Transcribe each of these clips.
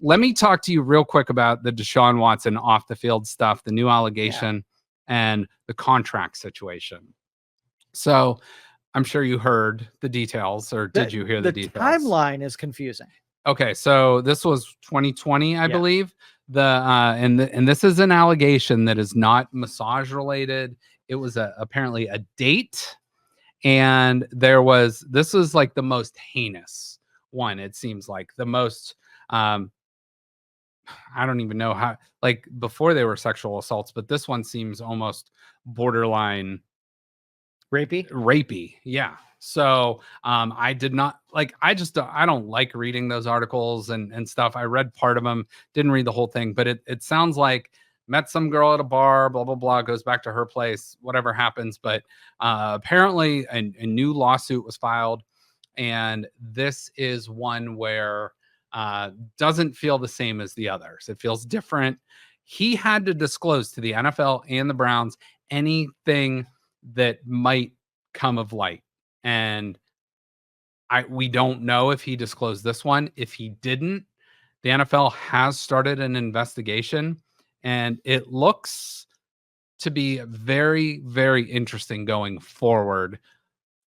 let me talk to you real quick about the Deshaun Watson off the field stuff, the new allegation, and the contract situation. So I'm sure you heard the details, or did you hear the details? The timeline is confusing. Okay, so this was 2020, I believe. And this is an allegation that is not massage related. It was apparently a date, and this was like the most heinous one. It seems like the most. I don't even know how. Like before, they were sexual assaults, but this one seems almost borderline rapey. Yeah. So I did not like, I don't like reading those articles and stuff. I read part of them, didn't read the whole thing, but it sounds like met some girl at a bar, blah, blah, blah, goes back to her place, whatever happens. But apparently a new lawsuit was filed. And this is one where doesn't feel the same as the others. It feels different. He had to disclose to the NFL and the Browns anything that might come of light. And we don't know if he disclosed this one. If he didn't, the NFL has started an investigation, and it looks to be very, very interesting going forward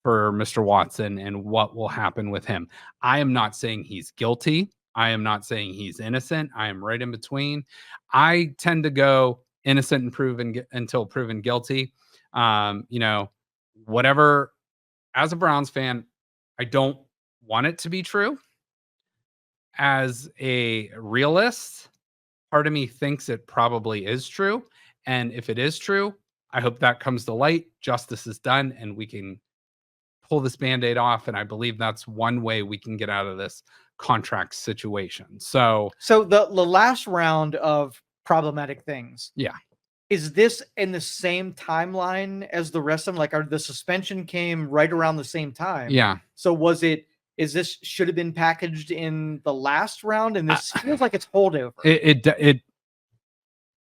for Mr. Watson and what will happen with him. I am not saying he's guilty. I am not saying he's innocent. I am right in between. I tend to go innocent until proven guilty. Whatever. As a Browns fan, I don't want it to be true. As a realist, part of me thinks it probably is true. And if it is true, I hope that comes to light, justice is done, and we can pull this Band-Aid off. And I believe that's one way we can get out of this contract situation. So the last round of problematic things. Yeah. Is this in the same timeline as the rest of them? Like, the suspension came right around the same time. Yeah. So should have been packaged in the last round? And this feels like it's holdover.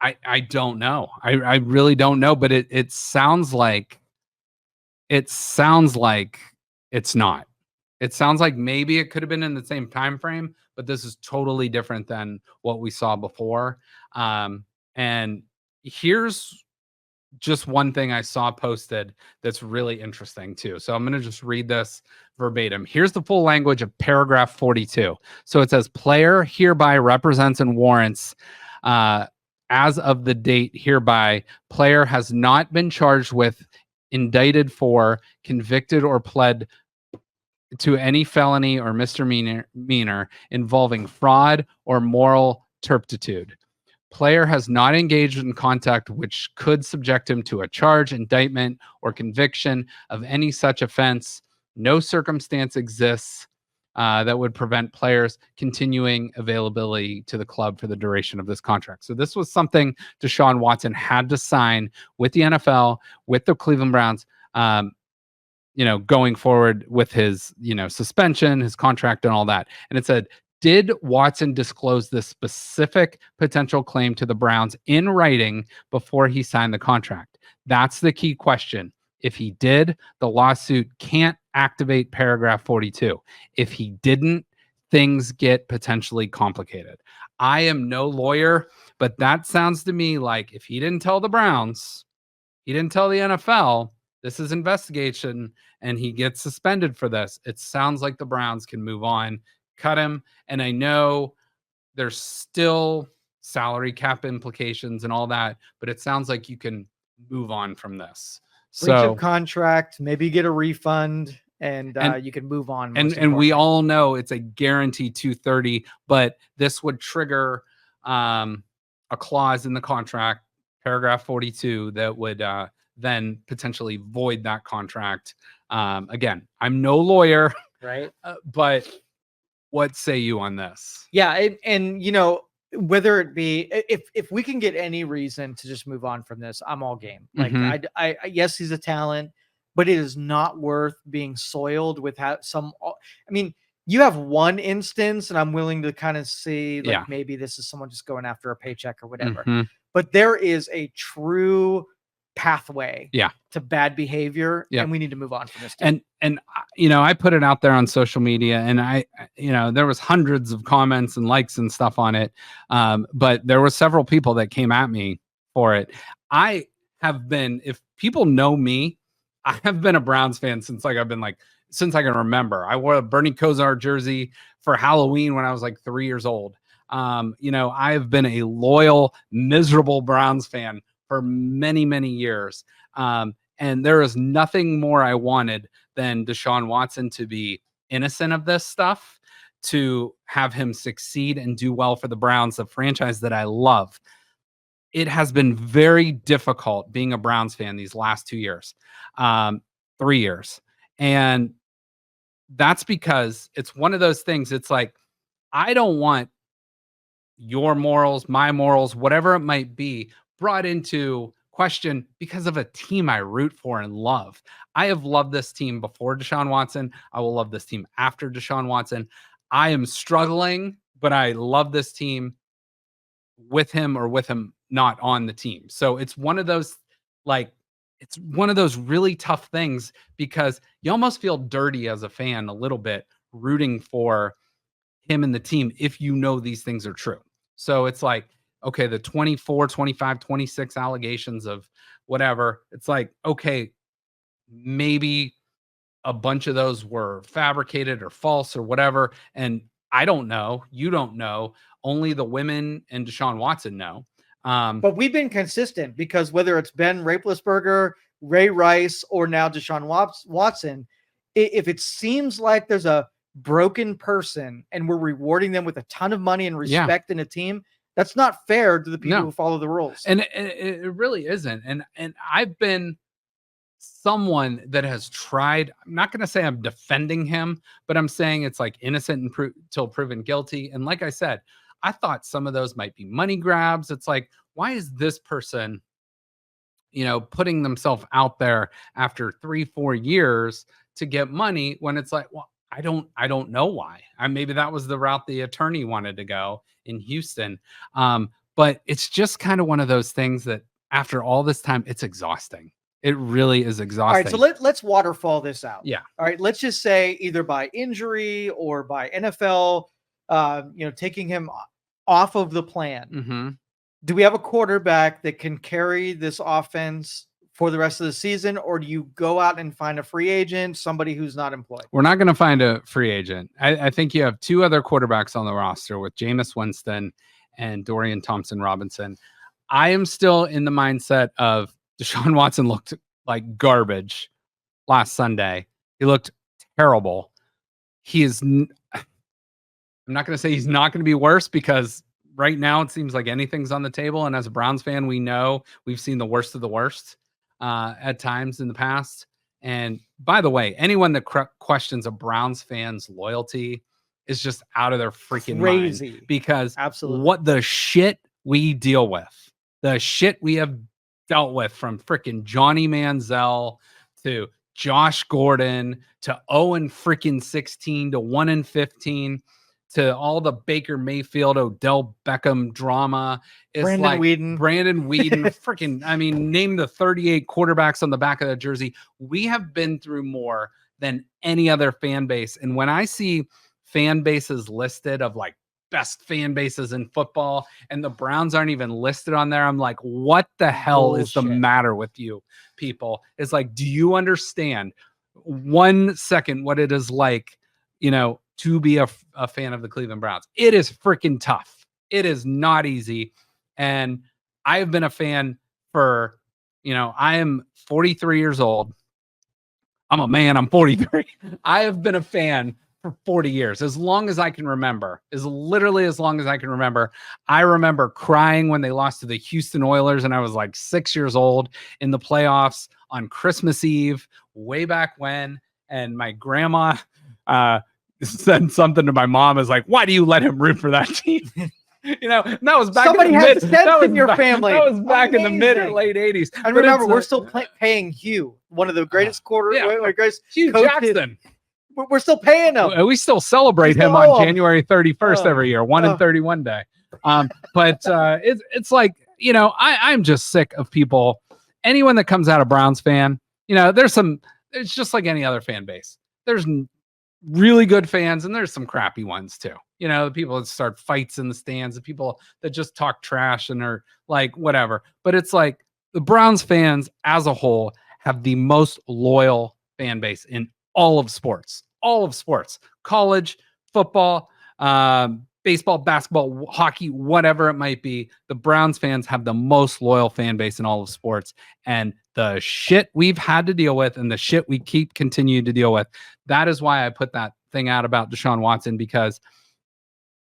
I don't know. I really don't know, but it sounds like it's not. It sounds like maybe it could have been in the same time frame, but this is totally different than what we saw before. And here's just one thing I saw posted that's really interesting too. So I'm going to just read this verbatim. Here's the full language of paragraph 42. So it says, player hereby represents and warrants, as of the date hereby, player has not been charged with, indicted for, convicted, or pled to any felony or misdemeanor involving fraud or moral turpitude. Player has not engaged in conduct which could subject him to a charge, indictment, or conviction of any such offense. No circumstance exists that would prevent players continuing availability to the club for the duration of this contract. So this was something Deshaun Watson had to sign with the NFL, with the Cleveland Browns, going forward with his, suspension, his contract, and all that. And it said, did Watson disclose this specific potential claim to the Browns in writing before he signed the contract? That's the key question. If he did, the lawsuit can't activate paragraph 42. If he didn't, things get potentially complicated. I am no lawyer, but that sounds to me like if he didn't tell the Browns, he didn't tell the NFL, this is investigation, and he gets suspended for this, it sounds like the Browns can move on, cut him. And I know there's still salary cap implications and all that, but it sounds like you can move on from this. Breach of contract, maybe get a refund, and you can move on. And we all know it's a guaranteed 230, but this would trigger a clause in the contract, paragraph 42, that would then potentially void that contract. Again, I'm no lawyer, right? But what say you on this? Yeah, and whether it be if we can get any reason to just move on from this, I'm all game. Like, I yes, he's a talent, but it is not worth being soiled with you have one instance, and I'm willing to kind of see maybe this is someone just going after a paycheck or whatever. But there is a true pathway Yeah. to bad behavior, Yeah. and we need to move on from this team. And I put it out there on social media, and there was hundreds of comments and likes and stuff on it, but there were several people that came at me for it. I have been, if people know me, I have been a Browns fan since I can remember. I wore a Bernie Kosar jersey for Halloween when I was like 3 years old. I have been a loyal, miserable Browns fan for many, many years. And there is nothing more I wanted than Deshaun Watson to be innocent of this stuff, to have him succeed and do well for the Browns, the franchise that I love. It has been very difficult being a Browns fan these last 2 years, 3 years. And that's because it's one of those things. It's like, I don't want your morals, my morals, whatever it might be, brought into question because of a team I root for and love. I have loved this team before Deshaun Watson. I will love this team after Deshaun Watson. I am struggling, but I love this team with him or with him not on the team. So it's one of those, it's one of those really tough things, because you almost feel dirty as a fan a little bit rooting for him and the team if you know these things are true. So it's like, okay, the 24, 25, 26 allegations of whatever, it's like, okay, maybe a bunch of those were fabricated or false or whatever. And I don't know. You don't know. Only the women and Deshaun Watson know. But we've been consistent, because whether it's Ben Roethlisberger, Ray Rice, or now Deshaun Watson, if it seems like there's a broken person and we're rewarding them with a ton of money and respect in a team, that's not fair to the people who follow the rules. And it really isn't. And I've been someone that has tried, I'm not going to say I'm defending him, but I'm saying it's like innocent until proven guilty. And like I said, I thought some of those might be money grabs. It's like, why is this person, putting themselves out there after 3-4 years to get money, when it's like, well, I don't know why. Maybe that was the route the attorney wanted to go in Houston. But it's just kind of one of those things that after all this time, it's exhausting. It really is exhausting. All right, so let's waterfall this out. Yeah. All right, let's just say either by injury or by NFL, taking him off of the plan. Mm-hmm. Do we have a quarterback that can carry this offense for the rest of the season, or do you go out and find a free agent, somebody who's not employed? We're not going to find a free agent. I think you have two other quarterbacks on the roster with Jameis Winston and Dorian Thompson-Robinson. I am still in the mindset of Deshaun Watson looked like garbage last Sunday. He looked terrible. I'm not going to say he's not going to be worse, because right now it seems like anything's on the table. And as a Browns fan, we know we've seen the worst of the worst at times in the past. And by the way, anyone that questions a Browns fan's loyalty is just out of their freaking mind, because absolutely what the shit we deal with, the shit we have dealt with, from freaking Johnny Manziel to Josh Gordon to 0-16 to 1-15 to all the Baker Mayfield, Odell Beckham drama. It's Brandon Weeden, freaking, name the 38 quarterbacks on the back of the jersey. We have been through more than any other fan base. And when I see fan bases listed of like best fan bases in football, and the Browns aren't even listed on there, I'm like, what the hell is the matter with you people? It's like, do you understand 1 second what it is like, to be a fan of the Cleveland Browns? It is freaking tough. It is not easy. And I have been a fan for, I am 43 years old. I'm a man. I'm 43. I have been a fan for 40 years, as long as I can remember, literally as long as I can remember. I remember crying when they lost to the Houston Oilers, and I was like 6 years old, in the playoffs on Christmas Eve, way back when. And my grandma said something to my mom, is like, why do you let him root for that team? That was back Somebody in the has sense in your family. That was back in the mid or late 80s. And remember, we're still paying Hugh, one of the greatest greatest Hugh Jackson. We're still paying him. We still celebrate him on January 31st every year, 1-31 day. But it's like, I'm just sick of people anyone that comes out of Browns fan, it's just like any other fan base. There's really good fans and there's some crappy ones too. The people that start fights in the stands, the people that just talk trash and are like, whatever. But it's like the Browns fans as a whole have the most loyal fan base in all of sports, college, football, baseball, basketball, hockey, whatever it might be. The Browns fans have the most loyal fan base in all of sports. And the shit we've had to deal with and the shit we keep continuing to deal with, that is why I put that thing out about Deshaun Watson, because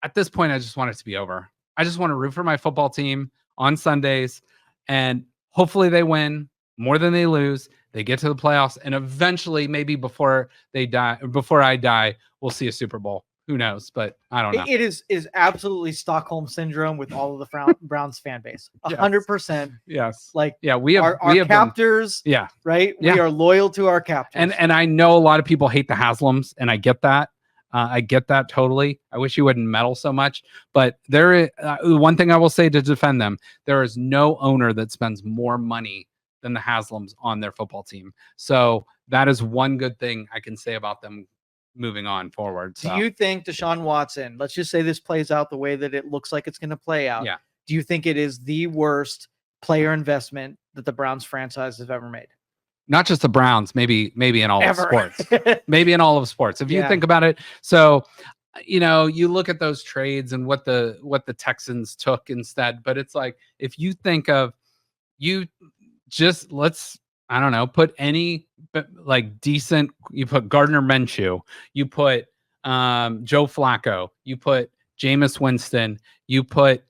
at this point, I just want it to be over. I just want to root for my football team on Sundays, and hopefully they win more than they lose. They get to the playoffs, and eventually, maybe before I die, we'll see a Super Bowl. Who knows? But I don't know. It is absolutely Stockholm syndrome with all of the Browns fan base. 100%. Yes. Like, yeah, we have captors. Yeah. Right. Yeah. We are loyal to our captors. And I know a lot of people hate the Haslams, and I get that. I get that totally. I wish you wouldn't meddle so much. But one thing I will say to defend them, there is no owner that spends more money than the Haslams on their football team. So that is one good thing I can say about them moving on forward. So. Do you think Deshaun Watson, let's just say this plays out the way that it looks like it's going to play out. Yeah. Do you think it is the worst player investment that the Browns franchise has ever made? Not just the Browns, maybe in all of sports. Maybe in all of sports. If you Yeah. think about it. So, you look at those trades and what the Texans took instead, but it's like, if you think of I don't know, put any like decent, you put Gardner Minshew, you put Joe Flacco, you put Jameis Winston, you put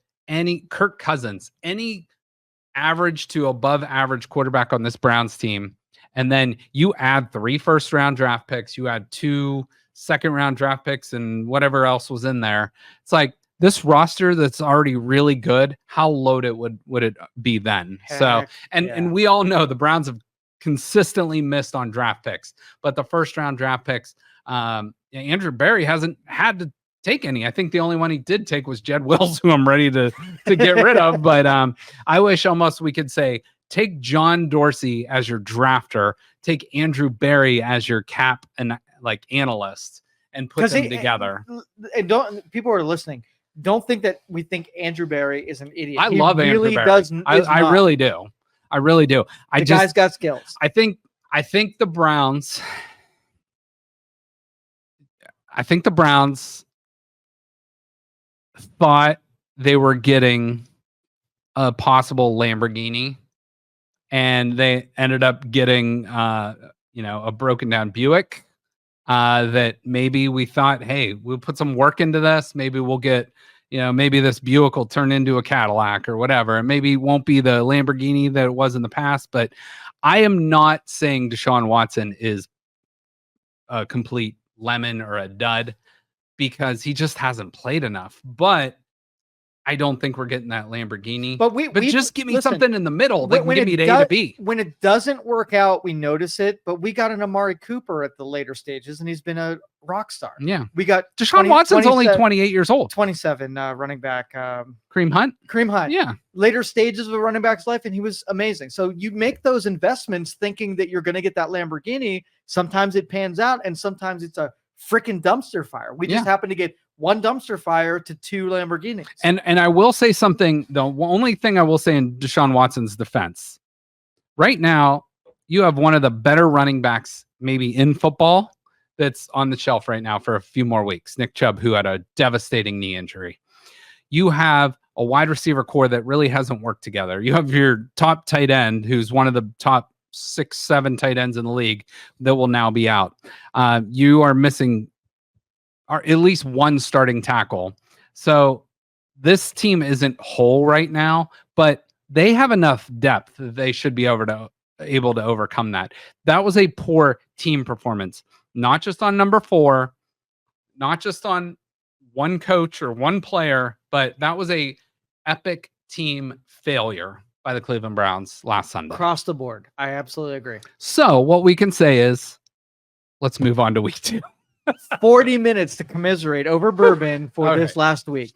Kirk Cousins, any average to above average quarterback on this Browns team. And then you add 3 first-round draft picks, you add 2 second-round draft picks, and whatever else was in there. It's like this roster that's already really good. How loaded would it be then? Heck, and we all know the Browns have consistently missed on draft picks, but the first-round draft picks, Andrew Berry hasn't had to take any. I think the only one he did take was Jed Wills, who I'm ready to get rid of. But I wish almost we could say, take John Dorsey as your drafter, take Andrew Berry as your cap and like analyst, and put them together. And people are listening. Don't think that we think Andrew Berry is an idiot. I love Andrew Berry. I really do. I really do. The guy's got skills. I think the Browns. Thought they were getting a possible Lamborghini, and they ended up getting a broken down Buick. That maybe we thought, hey, we'll put some work into this. Maybe we'll get, maybe this Buick will turn into a Cadillac or whatever. And maybe it won't be the Lamborghini that it was in the past. But I am not saying Deshaun Watson is a complete lemon or a dud, because he just hasn't played enough. But I don't think we're getting that Lamborghini. But just give me something in the middle that can give me an A to B. When it doesn't work out, we notice it. But we got an Amari Cooper at the later stages, and he's been a rock star. Yeah. We got Deshaun Watson's only 28 years old. 27 running back. Kareem Hunt. Yeah. Later stages of a running back's life, and he was amazing. So you make those investments thinking that you're going to get that Lamborghini. Sometimes it pans out, and sometimes it's a freaking dumpster fire. We just happen to get 1 dumpster fire to 2 Lamborghinis. And I will say something, the only thing I will say in Deshaun Watson's defense, right now, you have one of the better running backs maybe in football that's on the shelf right now for a few more weeks, Nick Chubb, who had a devastating knee injury. You have a wide receiver core that really hasn't worked together. You have your top tight end, who's one of the top 6-7 tight ends in the league, that will now be out. You are missing at least 1 starting tackle. So this team isn't whole right now, but they have enough depth that they should be able to overcome that. That was a poor team performance, not just on number 4, not just on one coach or one player, but that was a epic team failure by the Cleveland Browns last Sunday. Across the board. I absolutely agree. So what we can say is, let's move on to week 2. 40 minutes to commiserate over bourbon for this last week.